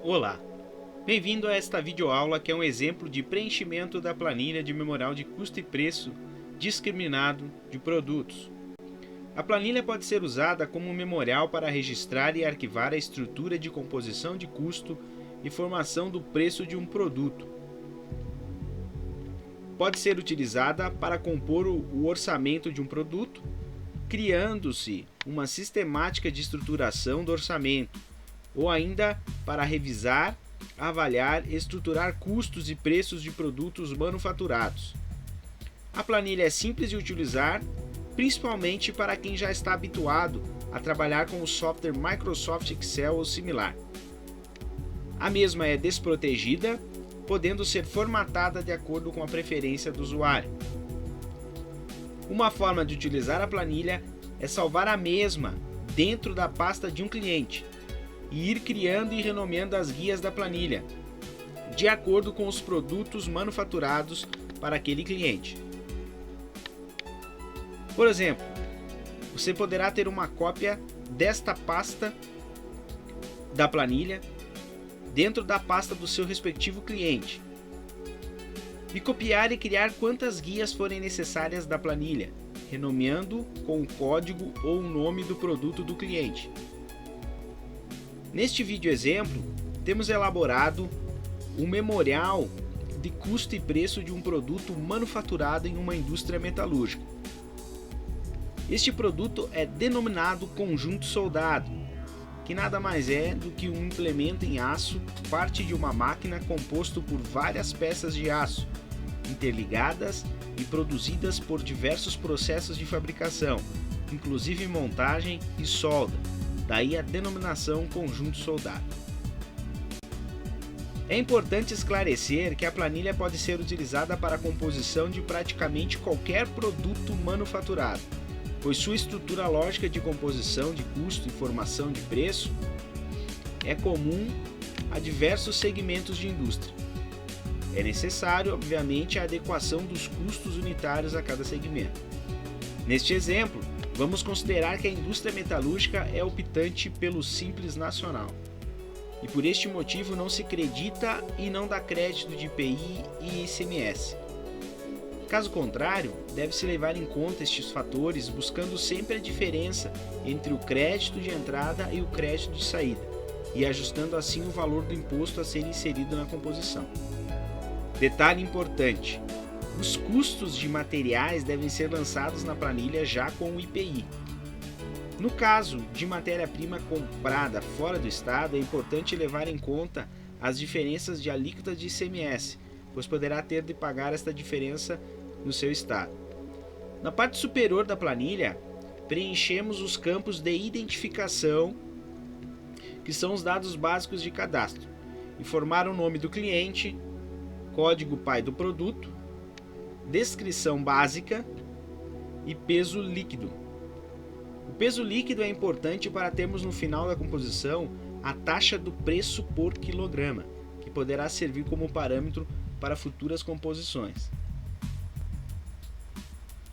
Olá, bem-vindo a esta videoaula que é um exemplo de preenchimento da planilha de memorial de custo e preço discriminado de produtos. A planilha pode ser usada como um memorial para registrar e arquivar a estrutura de composição de custo e formação do preço de um produto. Pode ser utilizada para compor o orçamento de um produto, criando-se uma sistemática de estruturação do orçamento, ou ainda para revisar, avaliar e estruturar custos e preços de produtos manufaturados. A planilha é simples de utilizar, principalmente para quem já está habituado a trabalhar com o software Microsoft Excel ou similar. A mesma é desprotegida, podendo ser formatada de acordo com a preferência do usuário. Uma forma de utilizar a planilha é salvar a mesma dentro da pasta de um cliente e ir criando e renomeando as guias da planilha, de acordo com os produtos manufaturados para aquele cliente. Por exemplo, você poderá ter uma cópia desta pasta da planilha dentro da pasta do seu respectivo cliente e copiar e criar quantas guias forem necessárias da planilha, renomeando com o código ou o nome do produto do cliente. Neste vídeo exemplo, temos elaborado um memorial de custo e preço de um produto manufaturado em uma indústria metalúrgica. Este produto é denominado conjunto soldado, que nada mais é do que um implemento em aço, parte de uma máquina composto por várias peças de aço, interligadas e produzidas por diversos processos de fabricação, inclusive montagem e solda, daí a denominação conjunto soldado. É importante esclarecer que a planilha pode ser utilizada para a composição de praticamente qualquer produto manufaturado, pois sua estrutura lógica de composição de custo e formação de preço é comum a diversos segmentos de indústria. É necessário, obviamente, a adequação dos custos unitários a cada segmento. Neste exemplo, vamos considerar que a indústria metalúrgica é optante pelo Simples Nacional, e por este motivo não se acredita e não dá crédito de IPI e ICMS. Caso contrário, deve-se levar em conta estes fatores, buscando sempre a diferença entre o crédito de entrada e o crédito de saída, e ajustando assim o valor do imposto a ser inserido na composição. Detalhe importante: os custos de materiais devem ser lançados na planilha já com o IPI. No caso de matéria-prima comprada fora do estado, é importante levar em conta as diferenças de alíquota de ICMS, pois poderá ter de pagar esta diferença no seu estado. Na parte superior da planilha, preenchemos os campos de identificação, que são os dados básicos de cadastro: informar o nome do cliente, código PAI do produto, descrição básica e peso líquido. O peso líquido é importante para termos no final da composição a taxa do preço por quilograma, que poderá servir como parâmetro para futuras composições.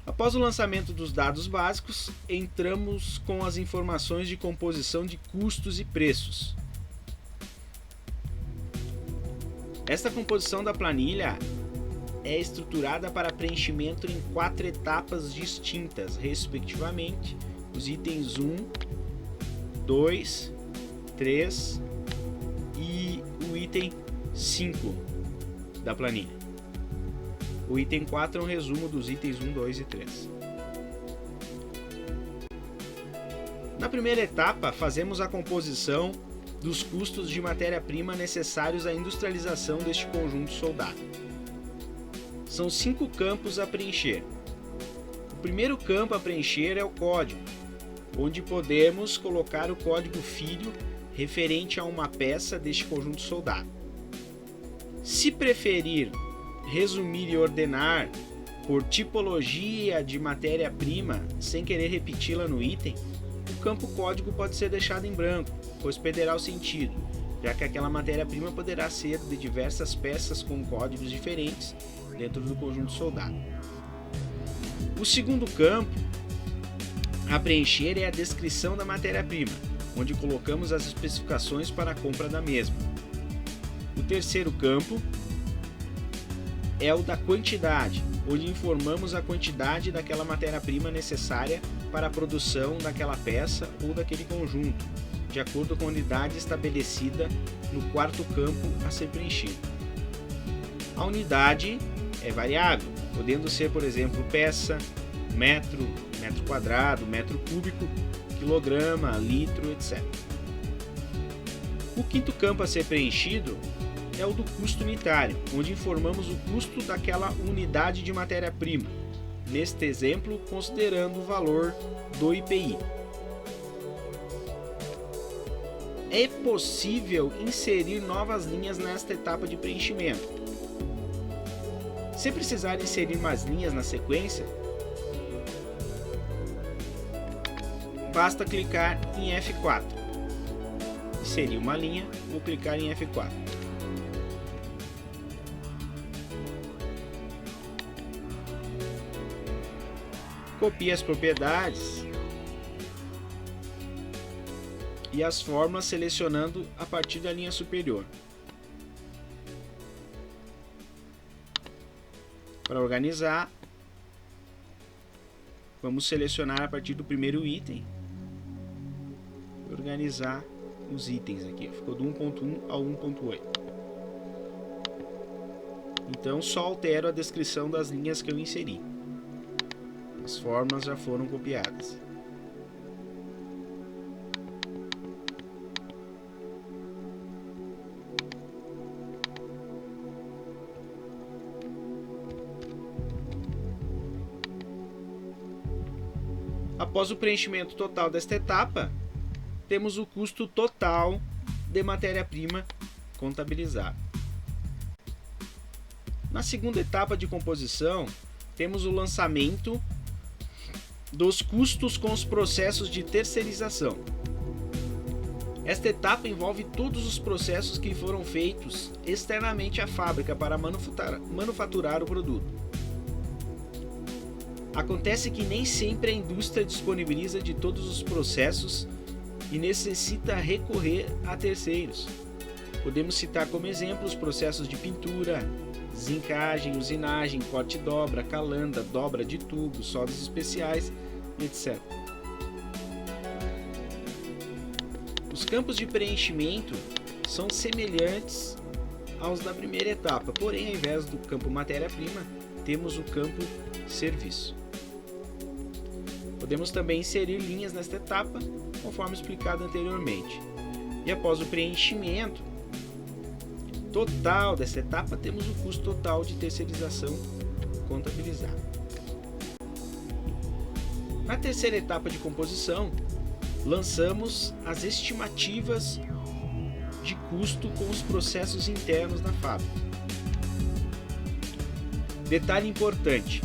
Após o lançamento dos dados básicos, entramos com as informações de composição de custos e preços. Esta composição da planilha é estruturada para preenchimento em 4 etapas distintas, respectivamente, os itens 1, 2, 3 e o item 5 da planilha. O item 4 é um resumo dos itens 1, 2 e 3. Na primeira etapa, fazemos a composição dos custos de matéria-prima necessários à industrialização deste conjunto soldado. São 5 campos a preencher. O primeiro campo a preencher é o código, onde podemos colocar o código filho referente a uma peça deste conjunto soldado. Se preferir resumir e ordenar por tipologia de matéria-prima sem querer repeti-la no item, o campo código pode ser deixado em branco, pois perderá o sentido, já que aquela matéria-prima poderá ser de diversas peças com códigos diferentes dentro do conjunto soldado. O segundo campo a preencher é a descrição da matéria-prima, onde colocamos as especificações para a compra da mesma. O terceiro campo é o da quantidade, onde informamos a quantidade daquela matéria-prima necessária para a produção daquela peça ou daquele conjunto, de acordo com a unidade estabelecida no quarto campo a ser preenchido. A unidade é variável, podendo ser, por exemplo, peça, metro, metro quadrado, metro cúbico, quilograma, litro, etc. O quinto campo a ser preenchido é o do custo unitário, onde informamos o custo daquela unidade de matéria-prima, neste exemplo considerando o valor do IPI. É possível inserir novas linhas nesta etapa de preenchimento. Se precisar inserir mais linhas na sequência, basta clicar em F4. Inserir uma linha, vou clicar em F4. Copie as propriedades e as fórmulas selecionando a partir da linha superior. Para organizar, vamos selecionar a partir do primeiro item e organizar os itens aqui. Ficou do 1.1 ao 1.8. Então só altero a descrição das linhas que eu inseri. As fórmulas já foram copiadas. Após o preenchimento total desta etapa, temos o custo total de matéria-prima contabilizado. Na segunda etapa de composição, temos o lançamento dos custos com os processos de terceirização. Esta etapa envolve todos os processos que foram feitos externamente à fábrica para manufaturar o produto. Acontece que nem sempre a indústria disponibiliza de todos os processos e necessita recorrer a terceiros. Podemos citar como exemplo os processos de pintura, zincagem, usinagem, corte e dobra, calanda, dobra de tubos, soldas especiais, etc. Os campos de preenchimento são semelhantes aos da primeira etapa, porém, ao invés do campo matéria-prima, temos o campo serviço. Podemos também inserir linhas nesta etapa, conforme explicado anteriormente. E após o preenchimento total dessa etapa, temos o custo total de terceirização contabilizado. Na terceira etapa de composição, lançamos as estimativas de custo com os processos internos da fábrica. Detalhe importante: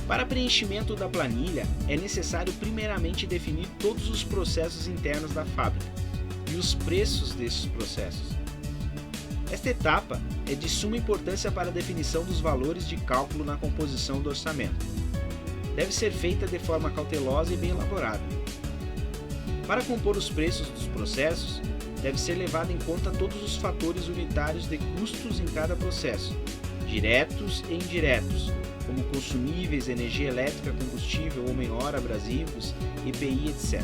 para preenchimento da planilha, é necessário primeiramente definir todos os processos internos da fábrica e os preços desses processos. Esta etapa é de suma importância para a definição dos valores de cálculo na composição do orçamento. Deve ser feita de forma cautelosa e bem elaborada. Para compor os preços dos processos, deve ser levado em conta todos os fatores unitários de custos em cada processo, diretos e indiretos, como consumíveis, energia elétrica, combustível, homem-hora, abrasivos, EPI, etc.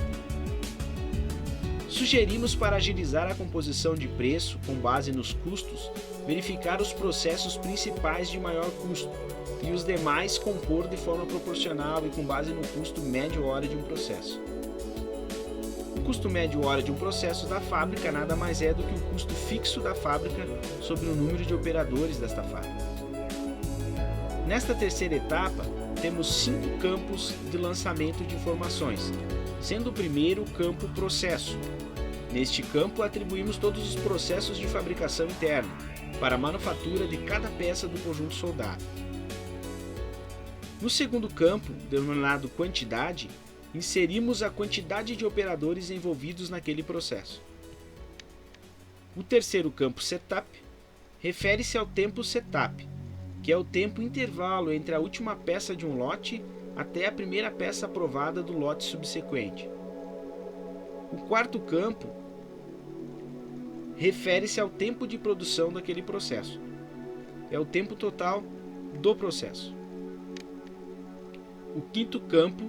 Sugerimos, para agilizar a composição de preço com base nos custos, verificar os processos principais de maior custo e os demais compor de forma proporcional e com base no custo médio-hora de um processo. O custo médio-hora de um processo da fábrica nada mais é do que o custo fixo da fábrica sobre o número de operadores desta fábrica. Nesta terceira etapa, temos 5 campos de lançamento de informações, sendo o primeiro o campo processo. Neste campo, atribuímos todos os processos de fabricação interna, para a manufatura de cada peça do conjunto soldado. No segundo campo, denominado quantidade, inserimos a quantidade de operadores envolvidos naquele processo. O terceiro campo, setup, refere-se ao tempo setup, que é o tempo intervalo entre a última peça de um lote até a primeira peça aprovada do lote subsequente. O quarto campo refere-se ao tempo de produção daquele processo. É o tempo total do processo. O quinto campo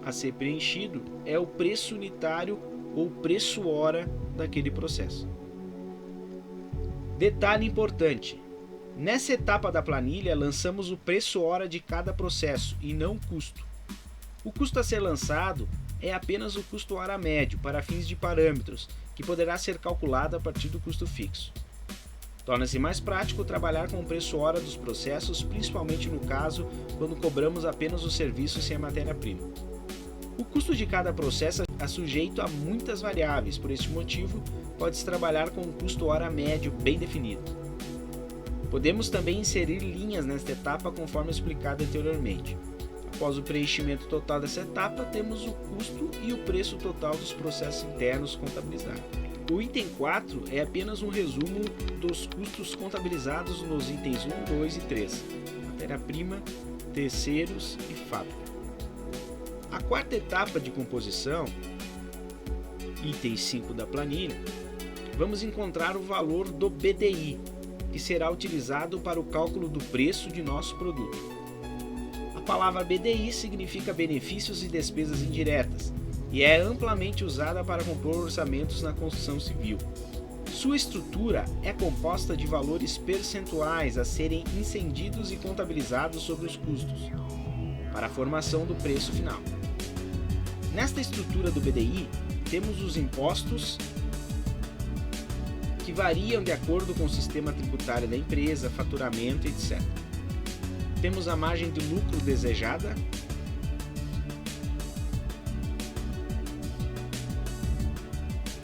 a ser preenchido é o preço unitário ou preço hora daquele processo. Detalhe importante: nessa etapa da planilha lançamos o preço hora de cada processo e não o custo. O custo a ser lançado é apenas o custo hora médio para fins de parâmetros, que poderá ser calculado a partir do custo fixo. Torna-se mais prático trabalhar com o preço hora dos processos, principalmente no caso quando cobramos apenas o serviço sem a matéria-prima. O custo de cada processo é sujeito a muitas variáveis, por este motivo, pode-se trabalhar com um custo hora médio bem definido. Podemos também inserir linhas nesta etapa conforme explicado anteriormente. Após o preenchimento total dessa etapa, temos o custo e o preço total dos processos internos contabilizados. O item 4 é apenas um resumo dos custos contabilizados nos itens 1, 2 e 3, matéria-prima, terceiros e fábrica. A quarta etapa de composição, item 5 da planilha, vamos encontrar o valor do BDI, que será utilizado para o cálculo do preço de nosso produto. A palavra BDI significa benefícios e despesas indiretas e é amplamente usada para compor orçamentos na construção civil. Sua estrutura é composta de valores percentuais a serem incendidos e contabilizados sobre os custos, para a formação do preço final. Nesta estrutura do BDI, temos os impostos, que variam de acordo com o sistema tributário da empresa, faturamento, etc. Temos a margem de lucro desejada,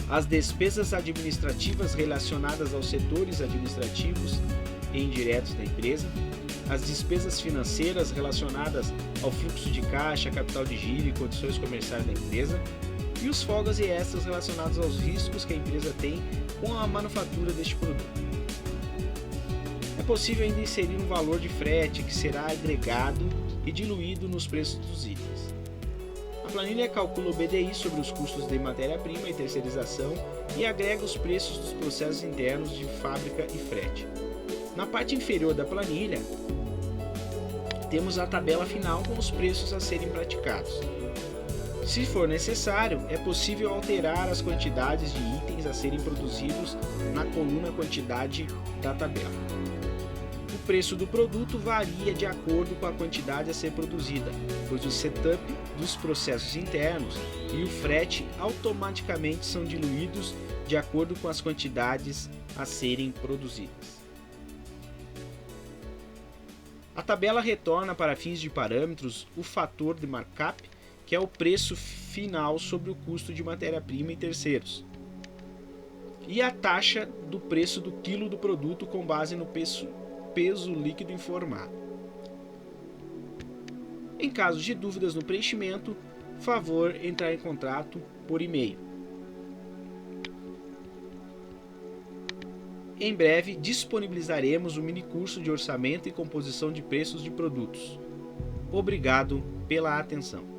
as despesas administrativas relacionadas aos setores administrativos e indiretos da empresa, as despesas financeiras relacionadas ao fluxo de caixa, capital de giro e condições comerciais da empresa, e os folgas e extras relacionados aos riscos que a empresa tem com a manufatura deste produto. É possível ainda inserir um valor de frete que será agregado e diluído nos preços dos itens. A planilha calcula o BDI sobre os custos de matéria-prima e terceirização e agrega os preços dos processos internos de fábrica e frete. Na parte inferior da planilha, temos a tabela final com os preços a serem praticados. Se for necessário, é possível alterar as quantidades de itens a serem produzidos na coluna quantidade da tabela. O preço do produto varia de acordo com a quantidade a ser produzida, pois o setup dos processos internos e o frete automaticamente são diluídos de acordo com as quantidades a serem produzidas. A tabela retorna para fins de parâmetros o fator de markup, que é o preço final sobre o custo de matéria-prima e terceiros, e a taxa do preço do quilo do produto com base no peso líquido informado. Em caso de dúvidas no preenchimento, favor entrar em contato por e-mail. Em breve disponibilizaremos o minicurso de orçamento e composição de preços de produtos. Obrigado pela atenção.